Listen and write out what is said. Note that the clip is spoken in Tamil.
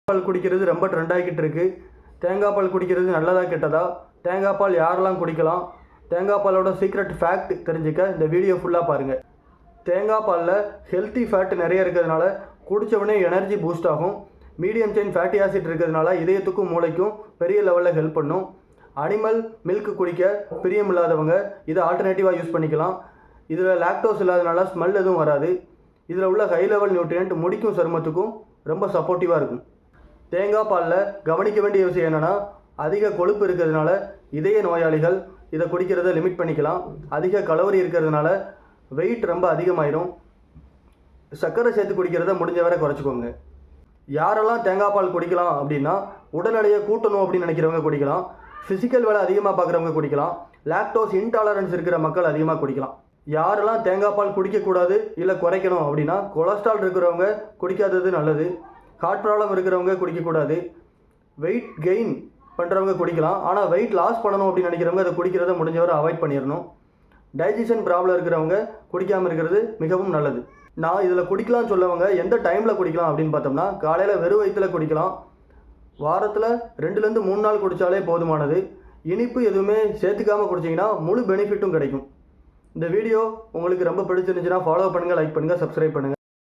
பால் குடிக்கிறது ரொம்ப ட்ரெண்ட் ஆகிக்கிட்டு இருக்கு. தேங்காய் பால் குடிக்கிறது நல்லதா கெட்டதா? தேங்காய் பால் யாரெல்லாம் குடிக்கலாம்? தேங்காய் பாலோட சீக்ரெட் ஃபேக்ட் தெரிஞ்சுக்க இந்த வீடியோ ஃபுல்லாக பாருங்கள். தேங்காய் பாலில் ஹெல்த்தி ஃபேட் நிறைய இருக்கிறதுனால குடித்தவொடனே எனர்ஜி பூஸ்ட் ஆகும். மீடியம் செயின் ஃபேட்டி ஆசிட் இருக்கிறதுனால இதயத்துக்கும் மூளைக்கும் பெரிய லெவலில் ஹெல்ப் பண்ணும். அனிமல் மில்க் குடிக்க பிரியம் இல்லாதவங்க இதை ஆல்டர்னேட்டிவாக யூஸ் பண்ணிக்கலாம். இதில் லாக்டோஸ் இல்லாதனால ஸ்மெல் எதுவும் வராது. இதில் உள்ள ஹை லெவல் நியூட்ரியன்ட் முடிக்கும் சருமத்துக்கும் ரொம்ப சப்போர்ட்டிவாக இருக்கும். தேங்காய் பாலில் கவனிக்க வேண்டிய விஷயம் என்னென்னா, அதிக கொழுப்பு இருக்கிறதுனால இதய நோயாளிகள் இதை குடிக்கிறத லிமிட் பண்ணிக்கலாம். அதிக கலோரி இருக்கிறதுனால வெயிட் ரொம்ப அதிகமாயிரும். சர்க்கரை சேர்த்து குடிக்கிறத முடிஞ்ச வரை குறைச்சிக்கோங்க. யாரெல்லாம் தேங்காய் பால் குடிக்கலாம் அப்படின்னா, உடல் எடையை கூட்டணும் அப்படின்னு நினைக்கிறவங்க குடிக்கலாம். ஃபிசிக்கல் வேலை அதிகமாக பார்க்குறவங்க குடிக்கலாம். லாக்டோஸ் இன்டாலரன்ஸ் இருக்கிற மக்கள் அதிகமாக குடிக்கலாம். யாரெல்லாம் தேங்காய் பால் குடிக்கக்கூடாது இல்லை குறைக்கணும் அப்படின்னா, கொலஸ்ட்ரால் இருக்கிறவங்க குடிக்காதது நல்லது. ஹார்ட் ப்ராப்ளம் இருக்கிறவங்க குடிக்கக்கூடாது. வெயிட் கெயின் பண்ணுறவங்க குடிக்கலாம். ஆனால் வெயிட் லாஸ் பண்ணணும் அப்படின்னு நினைக்கிறவங்க அதை குடிக்கிறத முடிஞ்சவரை அவாய்ட் பண்ணிடணும். டைஜஷன் ப்ராப்ளம் இருக்கிறவங்க குடிக்காமல் இருக்கிறது மிகவும் நல்லது. நான் இதில் குடிக்கலாம்னு சொல்லவங்க எந்த டைமில் குடிக்கலாம் அப்படின்னு பார்த்தோம்னா, காலையில் வெறும் வயிற்றில் குடிக்கலாம். வாரத்தில் 2லேருந்து 3 நாள் குடித்தாலே போதுமானது. இனிப்பு எதுவுமே சேர்த்துக்காமல் குடிச்சிங்கன்னா முழு பெனிஃபிட்டும் கிடைக்கும். இந்த வீடியோ உங்களுக்கு ரொம்ப பிடிச்சிருந்துச்சுன்னா ஃபாலோ பண்ணுங்கள், லைக் பண்ணுங்கள், சப்ஸ்கிரைப் பண்ணுங்கள்.